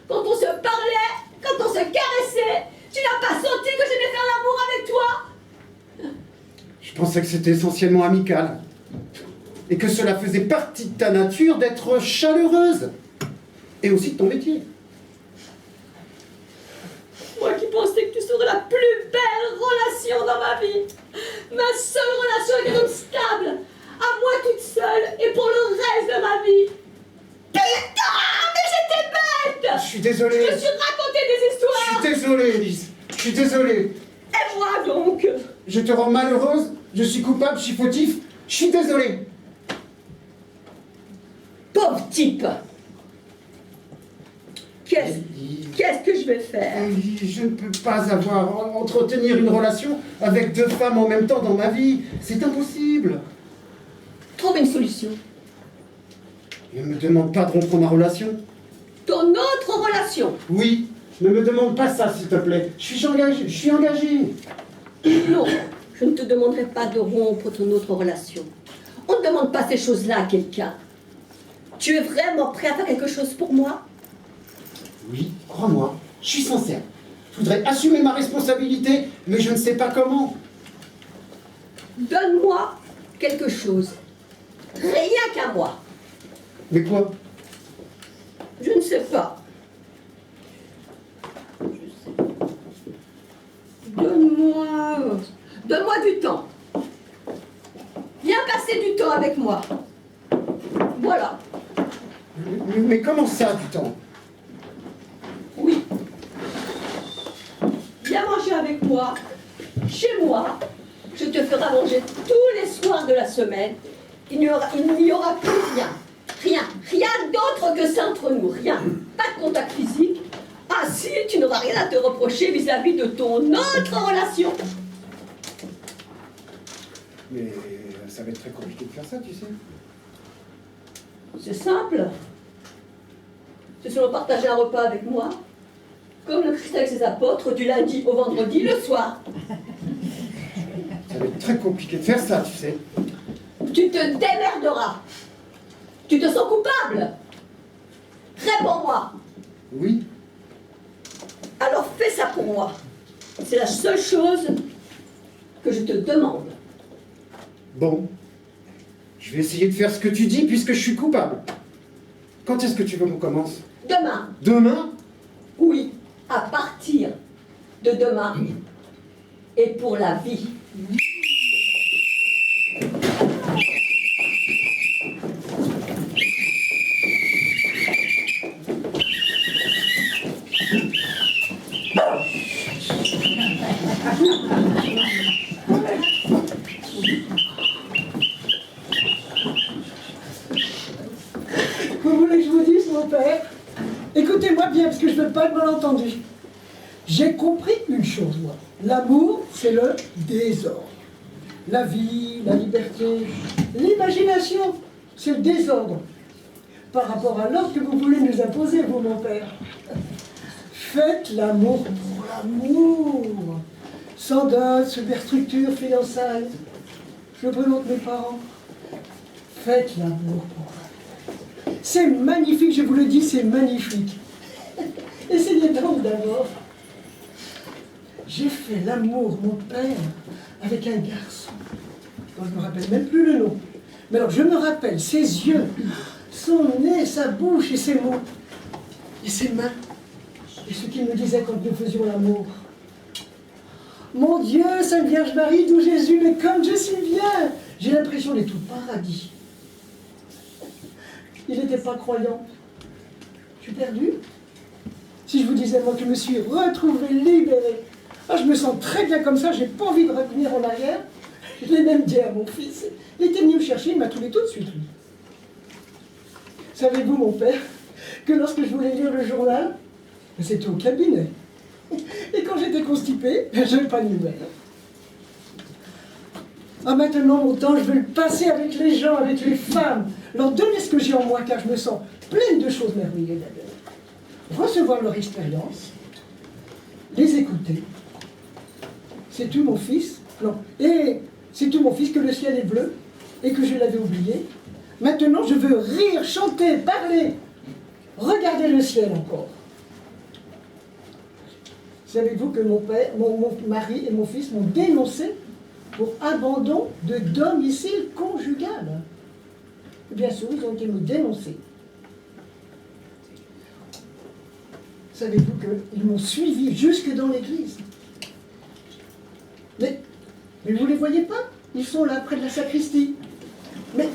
quand on se parlait, quand on se caressait, tu n'as pas senti que j'aimais faire l'amour avec toi? Je pensais que c'était essentiellement amical. Et que cela faisait partie de ta nature d'être chaleureuse. Et aussi de ton métier. Moi qui pensais que tu serais la plus belle relation dans ma vie. Ma seule relation avec un homme stable. À moi toute seule et pour le reste de ma vie. Putain, mais j'étais bête! Je suis désolé. Je me suis raconté des histoires. Je suis désolé, Élise. Je suis désolé. Et moi donc? Je te rends malheureuse. Je suis coupable, je suis fautif. Je suis désolé. Pauvre type. Qu'est-ce que je vais faire? Je ne peux pas entretenir une relation avec deux femmes en même temps dans ma vie. C'est impossible. Trouve une solution. Ne me demande pas de rompre ma relation. Ton autre relation? Oui, ne me demande pas ça, s'il te plaît. Je suis engagé. Non, je ne te demanderai pas de rompre ton autre relation. On ne demande pas ces choses-là à quelqu'un. Tu es vraiment prêt à faire quelque chose pour moi? Oui, crois-moi, je suis sincère. Je voudrais assumer ma responsabilité, mais je ne sais pas comment. Donne-moi quelque chose. Rien qu'à moi. Mais quoi? Je ne sais pas. Donne-moi du temps. Viens passer du temps avec moi. Voilà. Mais comment ça, du temps? Oui. Viens manger avec moi, chez moi. Je te ferai manger tous les soirs de la semaine. Il n'y aura plus rien d'autre que ça entre nous, rien. Pas de contact physique. Ah si, tu n'auras rien à te reprocher vis-à-vis de ton autre relation. Mais ça va être très compliqué de faire ça, tu sais. C'est simple. C'est seulement partager un repas avec moi, comme le Christ avec ses apôtres, du lundi au vendredi, le soir. Ça va être très compliqué de faire ça, tu sais. Tu te démerderas. Tu te sens coupable? Réponds-moi. Oui. Alors fais ça pour moi. C'est la seule chose que je te demande. Bon. Je vais essayer de faire ce que tu dis puisque je suis coupable. Quand est-ce que tu veux qu'on commence? Demain. Demain? Oui, à partir de demain. Et pour la vie. Vous voulez que je vous dise, mon père? Écoutez-moi bien, parce que je ne veux pas de malentendu. J'ai compris une chose, moi. L'amour, c'est le désordre. La vie, la liberté, l'imagination, c'est le désordre. Par rapport à l'ordre que vous voulez nous imposer, vous, mon père. Faites l'amour pour l'amour. Sans dot, superstructure, fiançailles. Je présente mes parents. Faites l'amour pour l'amour. C'est magnifique, je vous le dis, c'est magnifique. Essayez donc d'abord. J'ai fait l'amour, mon père, avec un garçon. Dont je ne me rappelle même plus le nom. Mais alors, je me rappelle ses yeux, son nez, sa bouche et ses mots. Et ses mains. Et ce qu'il me disait quand nous faisions l'amour. Mon Dieu, Sainte Vierge Marie, d'où Jésus, mais comme je suis bien. J'ai l'impression d'être au paradis. Il n'était pas croyant. Je suis perdu. Si je vous disais, moi, que je me suis retrouvée libérée. Ah, je me sens très bien comme ça, j'ai pas envie de revenir en arrière. Je l'ai même dit à mon fils. Il était venu me chercher, il m'a trouvé tout de suite, lui. Savez-vous, mon père, que lorsque je voulais lire le journal, c'était au cabinet. Et quand j'étais constipée, je n'avais pas de nouvelles. Ah, maintenant, mon temps, je veux le passer avec les gens, avec les femmes, leur donner ce que j'ai en moi, car je me sens pleine de choses merveilleuses d'ailleurs. Recevoir leur expérience, les écouter. C'est tout mon fils. Non. Et c'est tout mon fils que le ciel est bleu et que je l'avais oublié. Maintenant, je veux rire, chanter, parler, regarder le ciel encore. Savez-vous que mon père, mon mari et mon fils m'ont dénoncé pour abandon de domicile conjugal? Bien sûr, ils ont été me dénoncer. Savez-vous qu'ils m'ont suivi jusque dans l'église? Mais vous les voyez pas? Ils sont là, près de la sacristie. Mais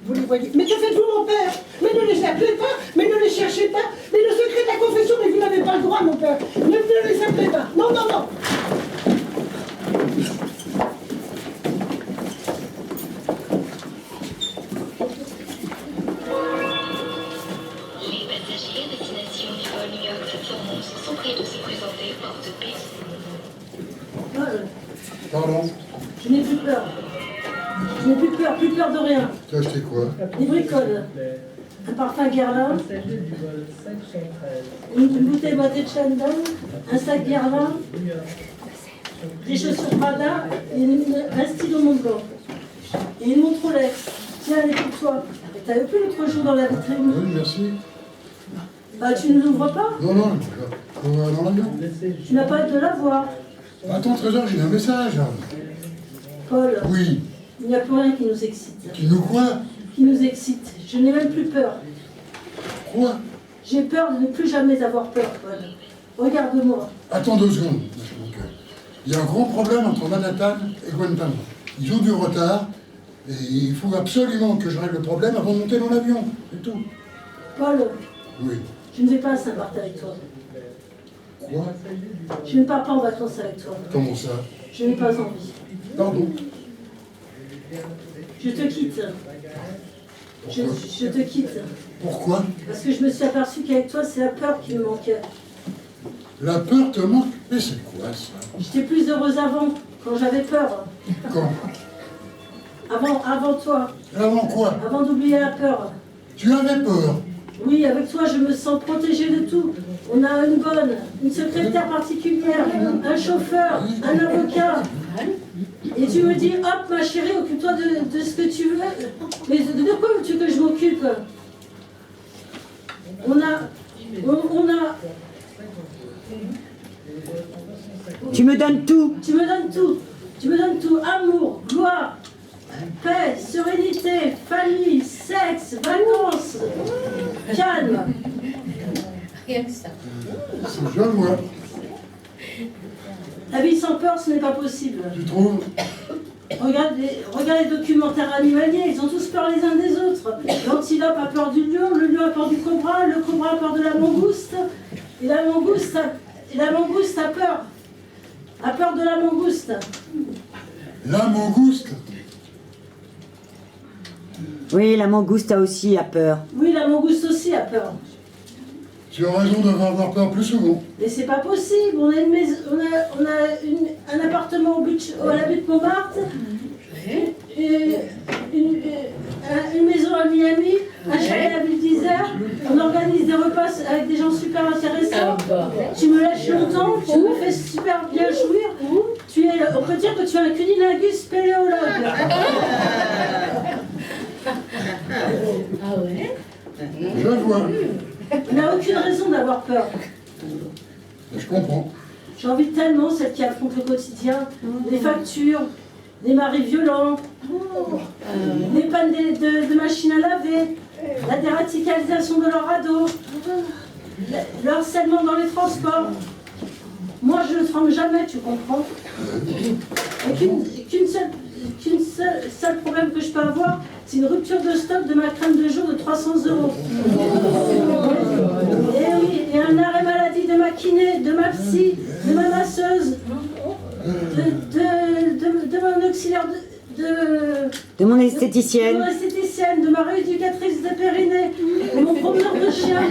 vous les voyez. Mais que faites-vous, mon père? Mais ne les appelez pas, mais ne les cherchez pas. Mais le secret de la confession, mais vous n'avez pas le droit, mon père. Ne les appelez pas. Non, non, non. Les passagers à destination du vol New York-Toronto sont priés de se présenter porte B. Pardon? Je n'ai plus peur. Je n'ai plus peur de rien. T'as acheté quoi? Des bricoles. Un parfum Guerlain. Une bouteille moitié de Chandon. Un sac Guerlain. Des chaussures Prada. Et un stylo Montblanc. Et une montre Rolex. Tiens, elle est pour toi. T'avais plus l'autre jour dans la vitrine. Oui, merci. Bah, tu ne l'ouvres pas? Non, non, on va dans l'avion. Tu n'as pas hâte de la voir. Attends, Trésor, j'ai un message. Paul, Oui. il n'y a plus rien qui nous excite. Qui nous quoi? Qui nous excite. Je n'ai même plus peur. Quoi? J'ai peur de ne plus jamais avoir peur, Paul. Regarde-moi. Attends 2 secondes, mon cœur. Il y a un gros problème entre Manhattan et Guantanamo. Ils ont du retard et il faut absolument que je règle le problème avant de monter dans l'avion. C'est tout. Paul, Oui. je ne vais pas à Saint-Martin avec toi. Quoi? Je ne pars pas en vacances avec toi. Comment ça? Je n'ai pas envie. Pardon. Je te quitte. Je te quitte. Pourquoi? Parce que je me suis aperçue qu'avec toi, c'est la peur qui me manquait. La peur te manque? Mais c'est quoi ça? J'étais plus heureuse avant, quand j'avais peur. Quand? Avant toi. Avant quoi? Avant d'oublier la peur. Tu avais peur? Oui, avec toi, je me sens protégée de tout. On a une secrétaire particulière, un chauffeur, un avocat. Et tu me dis, hop, ma chérie, occupe-toi de ce que tu veux. Mais de quoi veux-tu que je m'occupe? On a... Tu me donnes tout. Tu me donnes tout. Tu me donnes tout. Amour, gloire, paix, sérénité, famille, sexe, vacances, calme. Rien que ça. Je vois. La vie sans peur, ce n'est pas possible. Tu trouves? Regarde les documentaires animaliers, ils ont tous peur les uns des autres. L'antilope a peur du lion, le lion a peur du cobra, le cobra a peur de la mangouste, et la mangouste a peur. A peur de la mangouste. La mangouste? Oui, la mangouste a aussi peur. Oui, la mangouste aussi a peur. Tu as raison de avoir peur plus souvent. Mais c'est pas possible, on a un appartement à la butte Montmartre, une maison à Miami, un chalet à la butte d'Isère, on organise des repas avec des gens super intéressants, tu me lâches longtemps, tu me fais super bien jouir, on peut dire que tu es un cunilingus spéléologue. Ah ouais? Je vois. On n'a aucune raison d'avoir peur. Je comprends. J'ai envie tellement, celle qui affronte le quotidien, des factures, des maris violents, des pannes de machines à laver, la déradicalisation de leur ado, le harcèlement dans les transports. Moi, je ne tremble jamais, tu comprends? Et qu'une seule problème que je peux avoir, c'est une rupture de stock de ma crème de jour de 300 €. Et oui, et un arrêt maladie de ma kiné, de ma psy, de ma masseuse, de mon auxiliaire De mon de esthéticienne. mon esthéticienne, de ma rééducatrice de périnée, de mon promeneur de chien.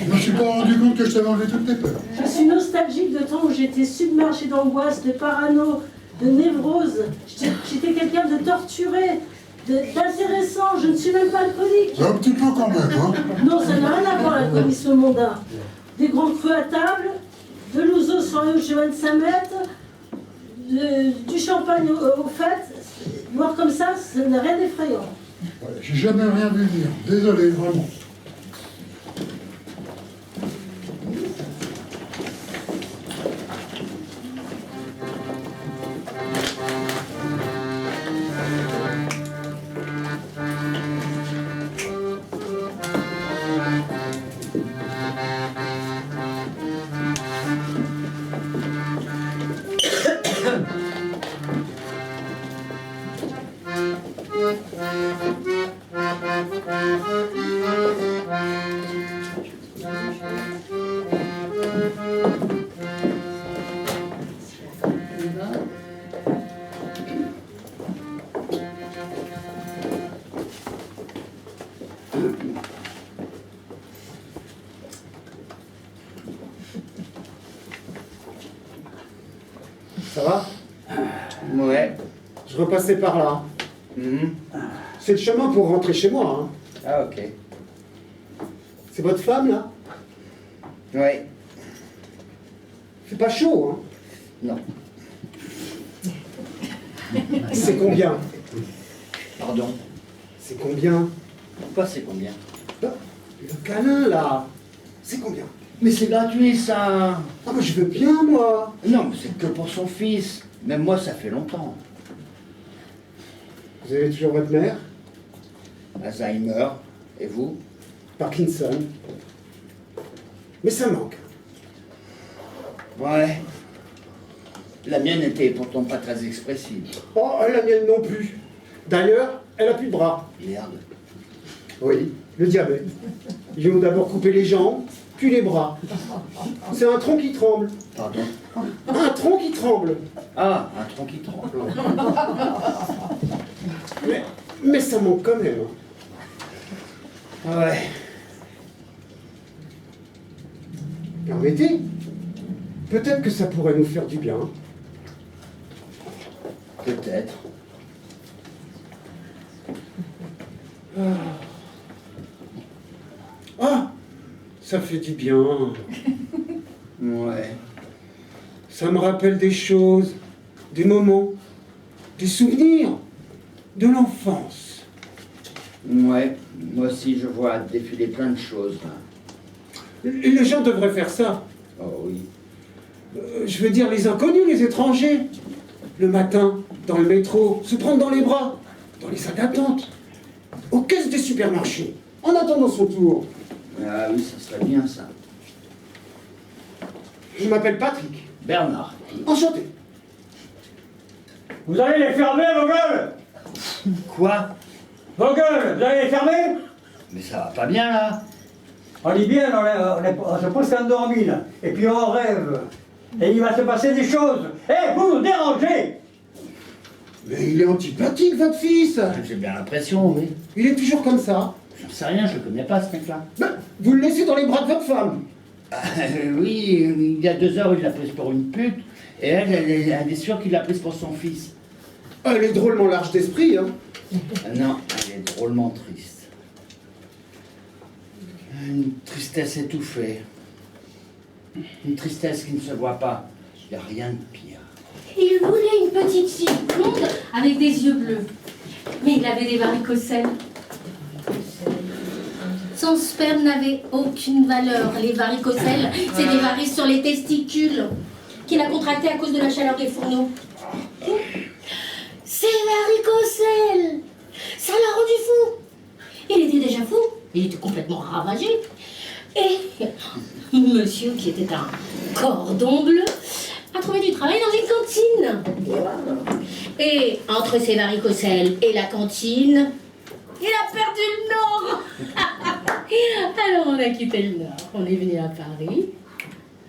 Je me suis pas rendu compte que je t'avais enlevé toutes tes peurs. Je suis nostalgique de temps où j'étais submergée d'angoisse, de parano, de névrose. J'étais quelqu'un de torturé, d'intéressant. Je ne suis même pas alcoolique. Un petit peu quand même, hein. Non, ça n'a rien à voir l'alcoolisme mondain. Des grands crus à table, de l'ouzo sur les houches de 25 mètres, du champagne aux fêtes. Voir comme ça n'a rien d'effrayant. Ouais, j'ai jamais rien vu venir. Désolé, vraiment. Ça va? Ouais. Je repassais par là. C'est le chemin pour rentrer chez moi. Hein. Ah, ok. C'est votre femme, là? Ouais. C'est pas chaud, hein? Non. C'est combien? Pardon. C'est combien? Pourquoi c'est combien? Le câlin, là. C'est combien? Mais c'est gratuit, ça. Ah, mais je veux bien, moi. Non, mais c'est que pour son fils. Même moi, ça fait longtemps. Vous avez toujours votre mère? Alzheimer. Et vous? Parkinson. Mais ça manque. Ouais. La mienne était pourtant pas très expressive. Oh, la mienne non plus. D'ailleurs, elle a plus de bras. Merde. Oui, le diabète. Ils lui ont d'abord coupé les jambes, puis les bras. C'est un tronc qui tremble. Pardon? Un tronc qui tremble. Ah, un tronc qui tremble. Mais ça manque quand même. Ouais. Permettez. Peut-être que ça pourrait nous faire du bien. Peut-être. Ah, ça fait du bien. Ouais. Ça me rappelle des choses, des moments, des souvenirs de l'enfance. Ouais. Moi aussi, je vois défiler plein de choses. Les gens devraient faire ça. Oh oui. Je veux dire, les inconnus, les étrangers. Le matin, dans le métro, se prendre dans les bras, dans les salles d'attente, aux caisses des supermarchés, en attendant son tour. Ah oui, ça serait bien, ça. Je m'appelle Patrick. Bernard. Enchanté. Vous allez les fermer, vos gueules! Quoi? Vos gueules, vous allez les fermer? Mais ça va pas bien, là. On dit bien, on se pose endormi, là. Et puis on rêve. Et il va se passer des choses. Eh, vous nous dérangez! Mais il est antipathique, votre fils. J'ai bien l'impression, oui. Il est toujours comme ça. J'en sais rien, je le connais pas, ce mec-là. Ben, vous le laissez dans les bras de votre femme. Oui, il y a 2 heures, il l'a prise pour une pute. Et elle est sûre qu'il l'a prise pour son fils. Elle est drôlement large d'esprit, hein. Non, elle est drôlement triste. Une tristesse étouffée. Une tristesse qui ne se voit pas. Il n'y a rien de pire. Il voulait une petite fille blonde avec des yeux bleus. Mais il avait des varicocèles. Son sperme n'avait aucune valeur. Les varicocèles, c'est des varices sur les testicules qu'il a contracté à cause de la chaleur des fourneaux. Ces varicocèles, ça l'a rendu fou. Il était déjà fou. Il était complètement ravagé. Et monsieur, qui était un cordon bleu, a trouvé du travail dans une cantine. Et entre ses varicocèles et la cantine, il a perdu le nord. Alors on a quitté le nord. On est venu à Paris.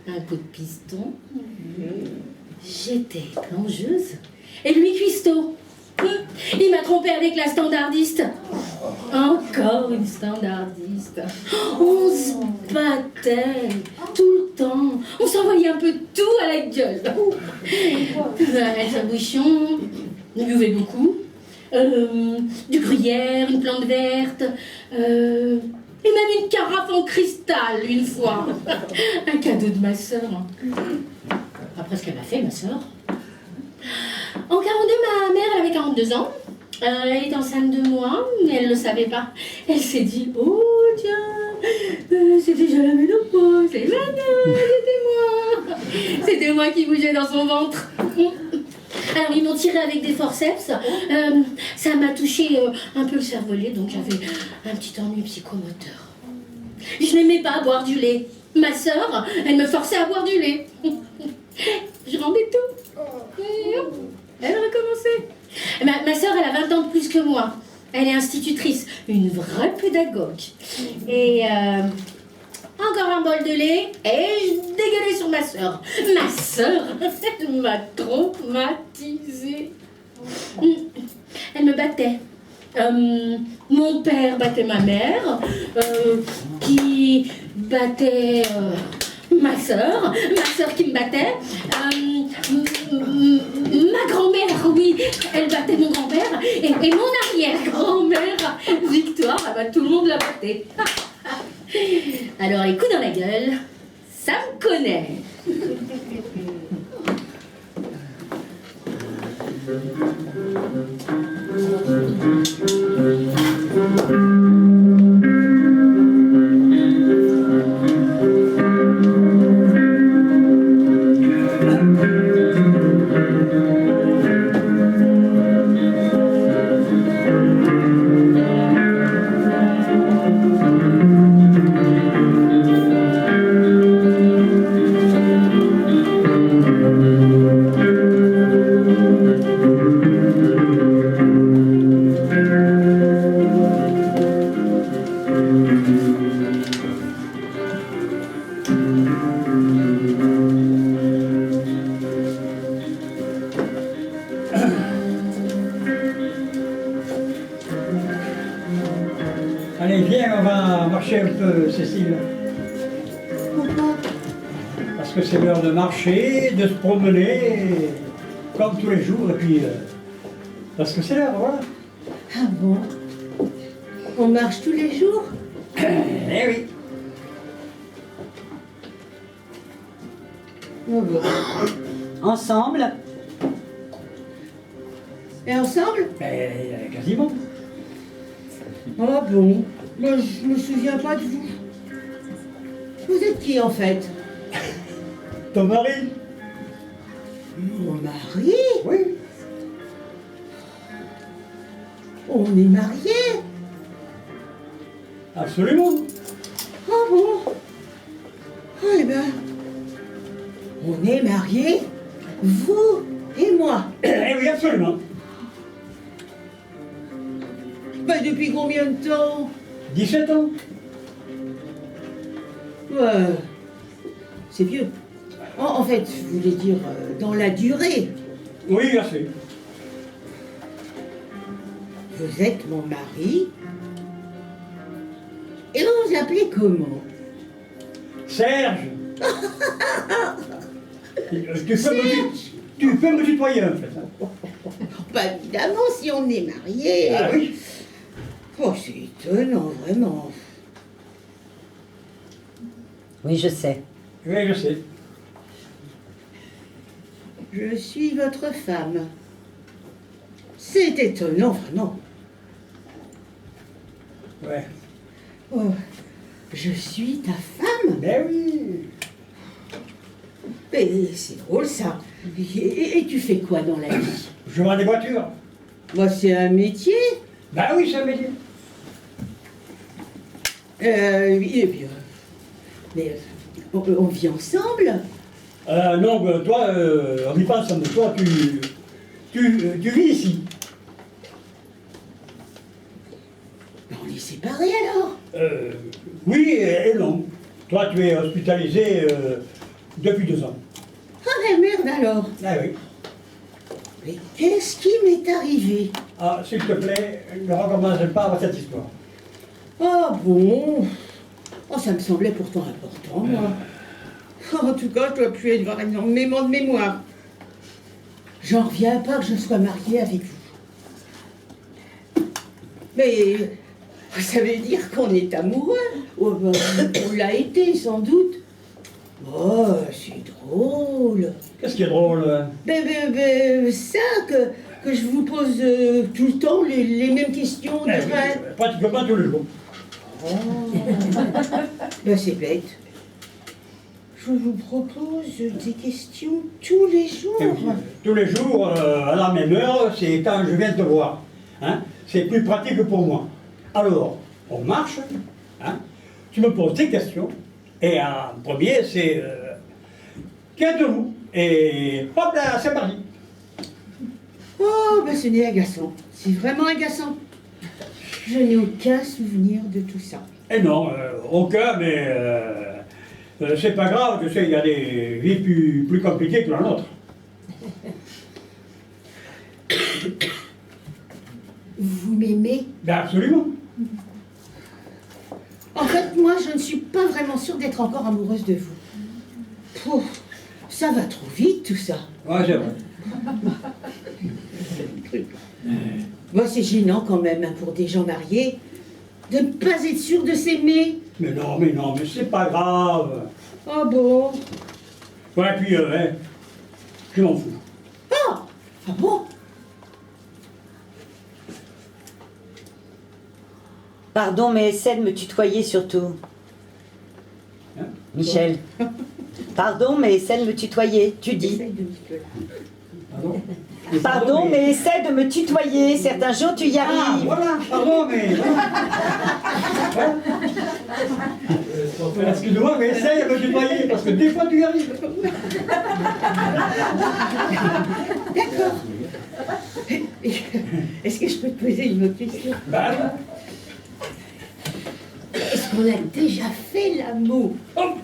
Un coup de piston. J'étais plongeuse. Et lui cuistot. Il m'a trompé avec la standardiste. Encore une standardiste. On se battait tout le temps. On s'envoyait un peu de tout à la gueule. Un bouchon, on buvait beaucoup. Du gruyère, une plante verte. Et même une carafe en cristal une fois. Un cadeau de ma sœur. Après ce qu'elle m'a fait, ma sœur. En 42, ma mère, elle avait 42 ans. Elle était enceinte de moi, mais elle ne le savait pas. Elle s'est dit, oh tiens, c'est déjà la ménopause, c'est moi. C'était moi qui bougeais dans son ventre. Alors ils m'ont tiré avec des forceps. Ça m'a touché un peu le cervelet, donc j'avais un petit ennui psychomoteur. Je n'aimais pas boire du lait. Ma sœur, elle me forçait à boire du lait. Je rendais tout. Et hop, elle recommençait. Ma sœur, elle a 20 ans de plus que moi. Elle est institutrice, une vraie pédagogue. Et encore un bol de lait, et je dégueulais sur ma sœur. Ma sœur, elle m'a traumatisée. Elle me battait. Mon père battait ma mère, qui battait ma sœur qui me battait. Ma grand-mère, oui, elle battait mon grand-père et mon arrière-grand-mère, Victoire, ah bah, tout le monde l'a batté. Alors les coups dans la gueule, ça me connaît. Allez, viens, on va marcher un peu, Cécile. Pourquoi? Parce que c'est l'heure de marcher, de se promener, comme tous les jours, et puis... parce que c'est l'heure, voilà. Ah bon? On marche tous les jours? Eh oui. Oh bon. Ensemble? Et ensemble? Quasiment. Ah bon? Moi, je me souviens pas de vous. Vous êtes qui en fait? Ton mari? Mon mari? Oui. On est mariés? Absolument. Ah bon? Ah eh ben, on est mariés, vous et moi. Eh oui, absolument. Bah depuis combien de temps? 17 ans. Ouais, c'est vieux. En fait, je voulais dire dans la durée. Oui, assez. Vous êtes mon mari. Et vous vous appelez comment? Serge. Tu peux me tutoyer, en fait. Pas évidemment si on est mariés. Ah oui. Oh, c'est étonnant, vraiment. Oui, je sais. Oui, je sais. Je suis votre femme. C'est étonnant, vraiment. Ouais. Oh, je suis ta femme? Ben oui. Mais c'est drôle, ça. Et tu fais quoi dans la vie? Je vends des voitures. Moi, c'est un métier. Ben oui, c'est un métier. Oui, eh bien. Mais on vit ensemble? Non, ben, toi, on vit pas ensemble. Toi, tu vis ici. On est séparés alors? Oui et non. Toi, tu es hospitalisé depuis 2 ans. Ah la merde alors! Ah oui. Mais qu'est-ce qui m'est arrivé? Ah, s'il te plaît, ne recommence pas cette histoire. Ah bon? Oh, ça me semblait pourtant important, moi. En tout cas, je dois plus avoir énormément de mémoire. J'en reviens pas que je sois mariée avec vous. Mais ça veut dire qu'on est amoureux. Oh, ben, on l'a été, sans doute. Oh, c'est drôle. Qu'est-ce qui est drôle? Ça, que je vous pose tout le temps les mêmes questions. Oui, pratiquement tous les jours. Oh. Ben, c'est bête. Je vous propose des questions tous les jours. Eh oui, tous les jours, à la même heure, c'est quand je viens te voir. Hein? C'est plus pratique pour moi. Alors, on marche, hein? Tu me poses des questions, et en premier, c'est qui êtes-vous? Et hop là, c'est parti. Oh, ben ce n'est agaçant. C'est vraiment agaçant. Je n'ai aucun souvenir de tout ça. Et non, aucun, mais c'est pas grave, tu sais, il y a des vies plus compliquées que la nôtre. Vous m'aimez? Ben absolument. En fait, moi, je ne suis pas vraiment sûre d'être encore amoureuse de vous. Pouf. Ça va trop vite tout ça. Ouais, c'est vrai. Moi, c'est gênant quand même, hein, pour des gens mariés, de ne pas être sûr de s'aimer. Mais non, mais c'est pas grave. Oh bon? Ouais, puis, je m'en fous. Ah! Ah bon? Pardon, mais essaie de me tutoyer surtout. Hein? Michel. Pardon, mais essaie de me tutoyer, tu dis. Pardon? Pardon, mais essaie de me tutoyer. Certains jours, tu y Ah, arrives. voilà, pardon, mais... Excuse-moi, mais essaye de me tutoyer, parce que des fois, tu y arrives. D'accord. Est-ce que je peux te poser une autre question? Bah, Est-ce qu'on a déjà fait l'amour? oh.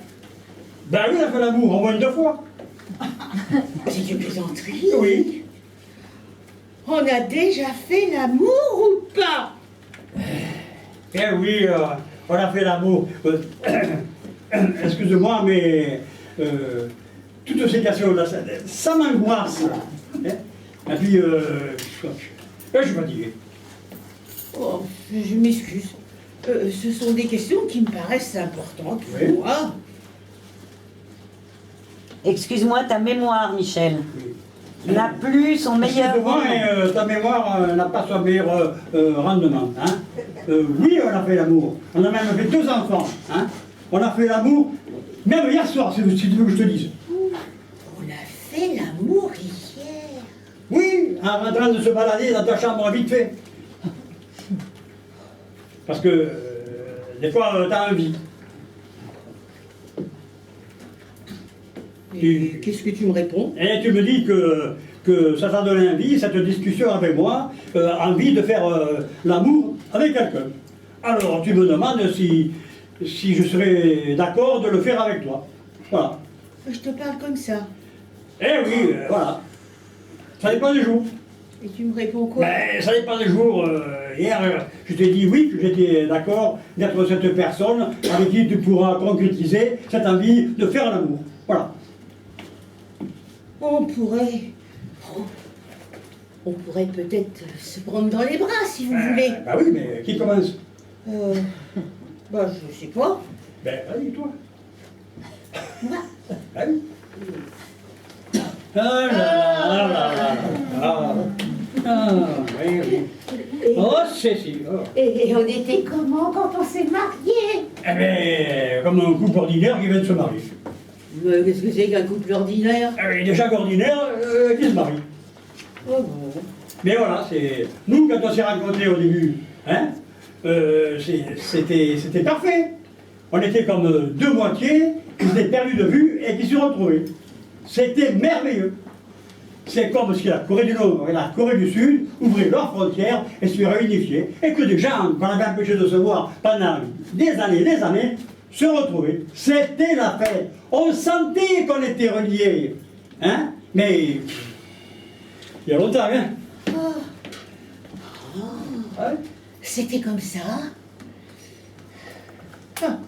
Bah oui, on a fait l'amour, au moins 2 fois. C'est une plaisanterie? Oui. On a déjà fait l'amour ou pas? Eh oui, on a fait l'amour. Excuse-moi, mais toutes ces questions-là, ça m'angoisse. Hein? Et puis, je suis fatigué. Oh, je m'excuse. Ce sont des questions qui me paraissent importantes pour Oui. moi. Excuse-moi, ta mémoire, Michel, n'a plus son meilleur Excuse-moi, moment. mais ta mémoire n'a pas son meilleur rendement. Hein? Oui, on a fait l'amour. On a même fait 2 enfants. Hein? On a fait l'amour, même hier soir, si tu veux que je te dise. On a fait l'amour hier. Oui, en train de se balader dans ta chambre vite fait. Parce que des fois, t'as envie. Et qu'est-ce que tu me réponds? Et tu me dis que ça t'a donné envie, cette discussion avec moi, envie de faire l'amour avec quelqu'un. Alors tu me demandes si je serais d'accord de le faire avec toi. Voilà. Je te parle comme ça. Eh oui, voilà. Ça dépend des jours. Et tu me réponds quoi? Mais ça dépend des jours. Hier, je t'ai dit oui, que j'étais d'accord d'être cette personne avec qui tu pourras concrétiser cette envie de faire l'amour. Voilà. On pourrait peut-être se prendre dans les bras si vous voulez. Bah oui, mais qui commence? Bah je sais pas. Ben, vas-y, toi. Moi. Ah oui. Ah là là là là là. Ah, oui, oui. Oh, Cécile. Oh. Et on était comment quand on s'est mariés? Eh bien, comme un couple ordinaire qui vient de se marier. Qu'est-ce que c'est qu'un couple ordinaire? Ah oui, déjà ordinaire qui se marie. Oh bon. Mais voilà, c'est. Nous, quand on s'est rencontrés au début, hein, c'était parfait. On était comme 2 moitiés qui s'étaient perdus de vue et qui se retrouvaient. C'était merveilleux. C'est comme si la Corée du Nord et la Corée du Sud ouvraient leurs frontières et se réunifiaient. Et que des gens qu'on avait empêchés de se voir pendant des années, se retrouvaient. C'était la fête. On sentait qu'on était reliés. Hein? Mais il y a longtemps, hein? Ouais. C'était comme ça? Ah.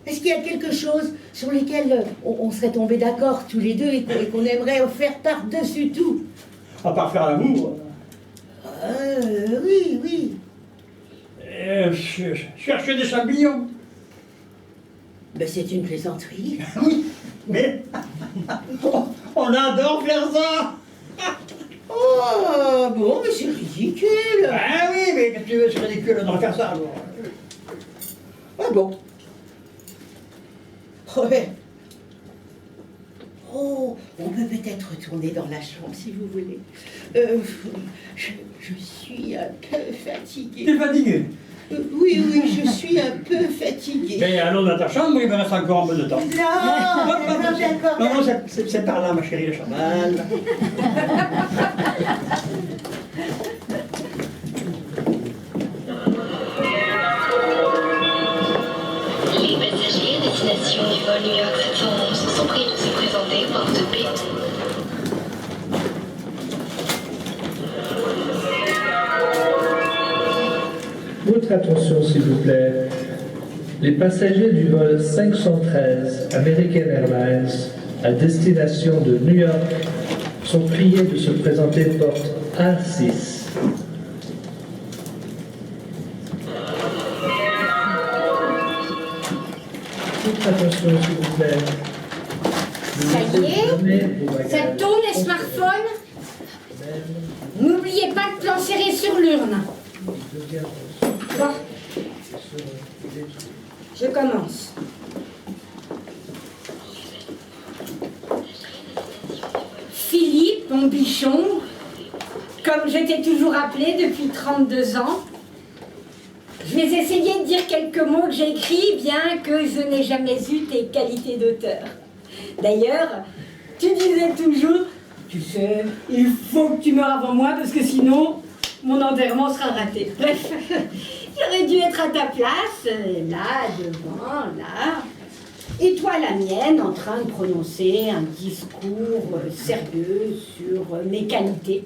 Est-ce qu'il y a quelque chose sur lequel on serait tombés d'accord tous les deux et qu'on aimerait faire par-dessus tout? À part faire l'amour. Oui, oui. Chercher des champignons. Ben, c'est une plaisanterie. Oui, mais on adore faire ça. Oh, bon, mais c'est ridicule. Ah oui, mais qu'est-ce que tu veux, c'est ridicule, on devrait faire ça alors. Ah bon. Ouais. Oh, on peut peut-être retourner dans la chambre si vous voulez. Je suis un peu fatiguée. T'es fatigué? Oui, je suis un peu fatiguée. Mais allons dans ta chambre, il me reste encore un peu de temps. Non, d'accord. Non, c'est par là, ma chérie, le chamal. Les passagers à destination du vol New York 711 sont priés de se présenter porte B. Votre attention, s'il vous plaît. Les passagers du vol 513 American Airlines à destination de New York sont priés de se présenter porte A6. Toute attention, s'il vous plaît. Ça y est, ça tourne les smartphones. N'oubliez pas de plan serré sur l'urne. Bon. Je commence. Philippe, mon bichon, comme je t'ai toujours appelé depuis 32 ans, je vais essayer de dire quelques mots que j'ai écrits, bien que je n'ai jamais eu tes qualités d'auteur. D'ailleurs, tu disais toujours, tu sais, il faut que tu meures avant moi parce que sinon, mon enterrement sera raté. Bref, j'aurais dû être à ta place, là, devant, là. Et toi, la mienne, en train de prononcer un discours sérieux sur mes qualités.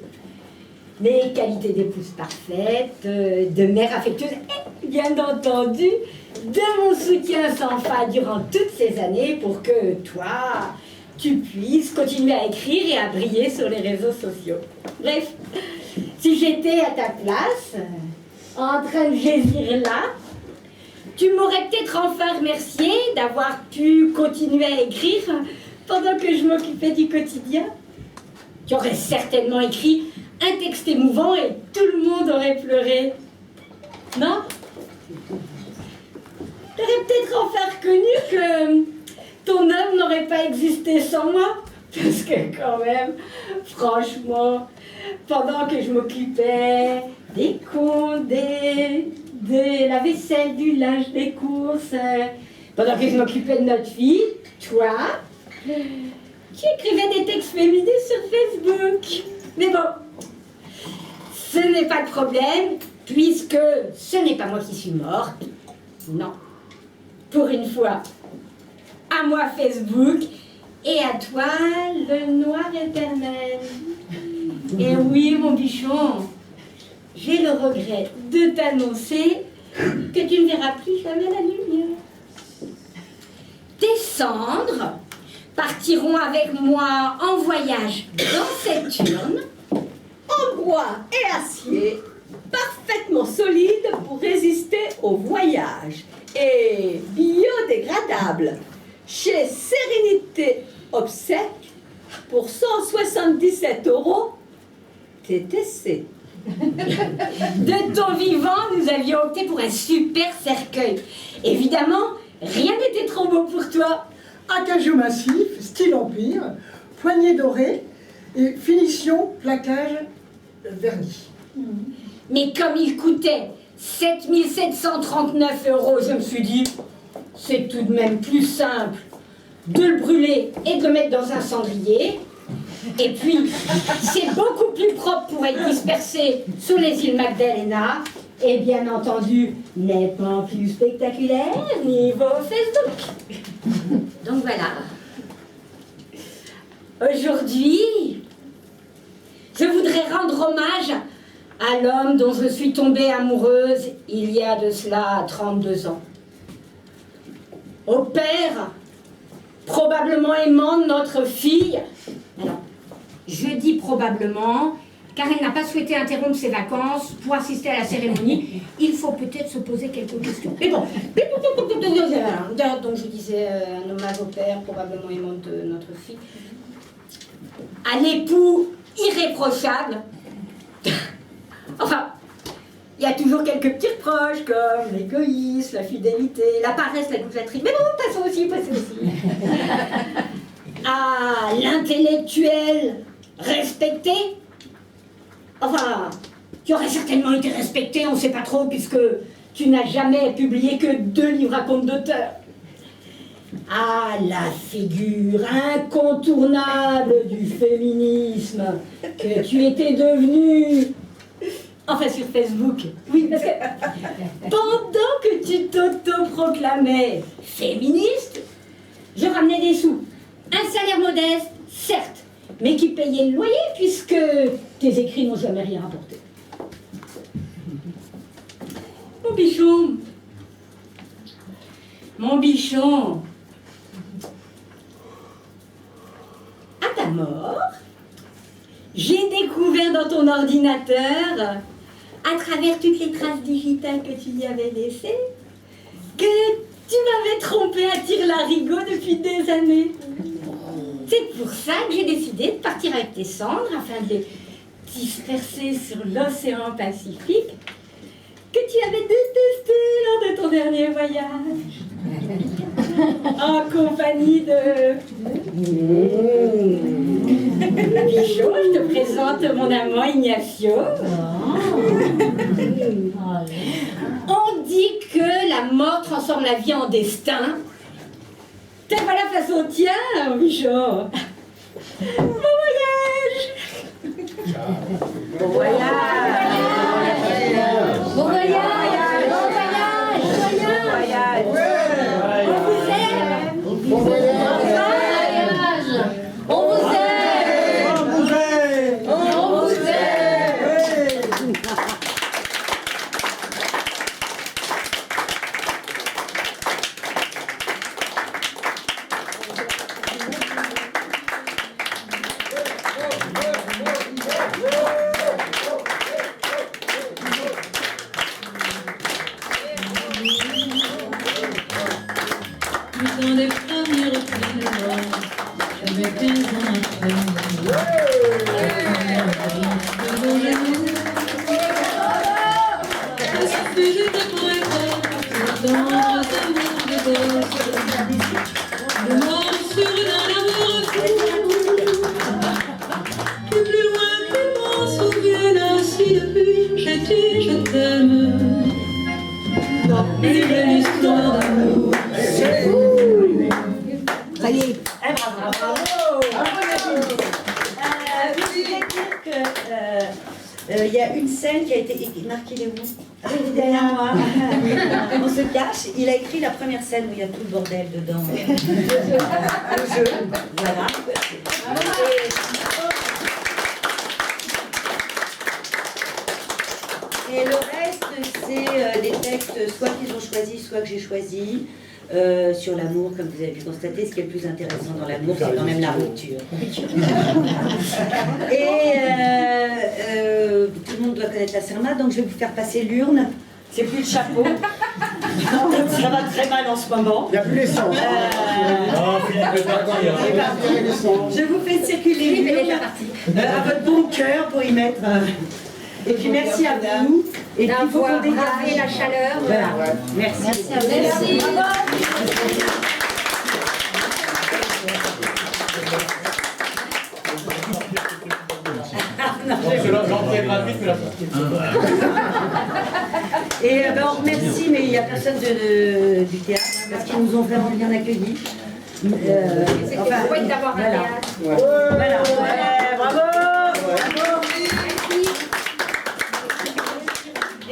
Mes qualités d'épouse parfaite, de mère affectueuse, et bien entendu, de mon soutien sans fin durant toutes ces années pour que toi, tu puisses continuer à écrire et à briller sur les réseaux sociaux. Bref, si j'étais à ta place, en train de gémir là, tu m'aurais peut-être enfin remercié d'avoir pu continuer à écrire pendant que je m'occupais du quotidien. Tu aurais certainement écrit un texte émouvant et tout le monde aurait pleuré. Non? Tu aurais peut-être enfin reconnu que ton œuvre n'aurait pas existé sans moi. Parce que quand même, franchement, pendant que je m'occupais des comptes, de la vaisselle, du linge, des courses, pendant que je m'occupais de notre fille, toi, tu écrivais des textes féminins sur Facebook. Mais bon, ce n'est pas de problème, puisque ce n'est pas moi qui suis morte. Non. Pour une fois. À moi Facebook, et à toi le noir éternel. Et oui, mon bichon, j'ai le regret de t'annoncer que tu ne verras plus jamais la lumière. Tes cendres partiront avec moi en voyage dans cette urne, en bois et acier, parfaitement solide pour résister au voyage et biodégradable chez Sérénité Obsèques pour 177 € TTC. De ton vivant, nous avions opté pour un super cercueil. Évidemment, rien n'était trop beau pour toi. Acajou massif, style empire, poignée dorée et finition plaquage verni. Mais comme il coûtait 7 739 €, je me suis dit, c'est tout de même plus simple de le brûler et de le mettre dans un cendrier. Et puis, c'est beaucoup plus propre pour être dispersé sur les îles Magdalena. Et bien entendu, nettement plus spectaculaire niveau Facebook. Donc voilà. Aujourd'hui, je voudrais rendre hommage à l'homme dont je suis tombée amoureuse il y a de cela 32 ans. Au père, probablement aimant de notre fille. Alors, je dis probablement, car elle n'a pas souhaité interrompre ses vacances pour assister à la cérémonie. Il faut peut-être se poser quelques questions. Mais bon, donc je disais un hommage au père, probablement aimant de notre fille. À l'époux irréprochable. Enfin, il y a toujours quelques petits reproches comme l'égoïsme, la fidélité, la paresse, la glousaterie. Mais bon, passons aussi. À l'intellectuel respecté. Enfin, tu aurais certainement été respecté, on ne sait pas trop, puisque tu n'as jamais publié que 2 livres à compte d'auteur. Ah, la figure incontournable du féminisme que tu étais devenue. Enfin, sur Facebook. Oui, parce que pendant que tu t'auto-proclamais féministe, je ramenais des sous. Un salaire modeste, certes, mais qui payait le loyer puisque tes écrits n'ont jamais rien rapporté. Mon bichon. Mon bichon. mort, j'ai découvert dans ton ordinateur, à travers toutes les traces digitales que tu y avais laissées, que tu m'avais trompé à tire-larigot depuis des années. C'est pour ça que j'ai décidé de partir avec tes cendres afin de les disperser sur l'océan Pacifique que tu avais détesté lors de ton dernier voyage. En compagnie de... Bichot, je te présente mon amant Ignacio. On dit que la mort transforme la vie en destin. T'as pas la façon tien, Bichot. Bon voyage. Bon voyage. Bon voyage. Bon voyage. On vous aime. Bon voyage. On vous aime. On vous aime. On vous aime. Dans les premières pleurs, j'avais 15 ans après. Ça fait j'étais prête d'entendre ce monde de gosse, de morsure d'un amour fou. Et plus loin que m'en souvienne ainsi depuis, j'ai dit je t'aime. Une belle histoire d'amour. Ça y est. Bravo. Je voulais dire que il y a une scène qui a été marquée les où derrière moi. On se cache. Il a écrit la première scène où il y a tout le bordel dedans. Le jeu. Voilà. Et le reste, c'est des textes soit qu'ils ont choisis, soit que j'ai choisis. Sur l'amour, comme vous avez pu constater, ce qui est le plus intéressant dans l'amour, c'est quand même la rupture. Et tout le monde doit connaître la Serma, donc je vais vous faire passer l'urne. C'est plus le chapeau. Ça va très mal en ce moment. Il n'y a plus l'essence. Je vous fais circuler l'urne à votre bon cœur pour y mettre. Et puis merci à vous. Et puis il faut qu'on dégage la chaleur. Voilà. Merci. Merci à vous. Merci. Et ben, on remercie, mais il n'y a personne du théâtre parce qu'ils nous ont vraiment bien accueillis. C'était chouette d'avoir un théâtre. Voilà. Bravo.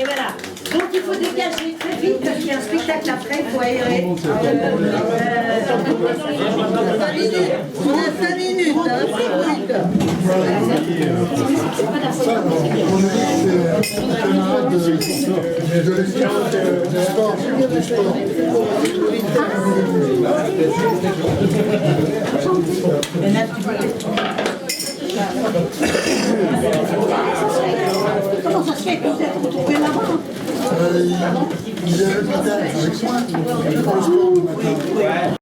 Et voilà. Donc il faut dégager très vite parce qu'il y a un spectacle après, il faut aérer. On a 5 minutes, hein, 5 Comment ça se fait que vous êtes retrouvés là-bas? Il est avec moi, avec moi, pour le sport du matin.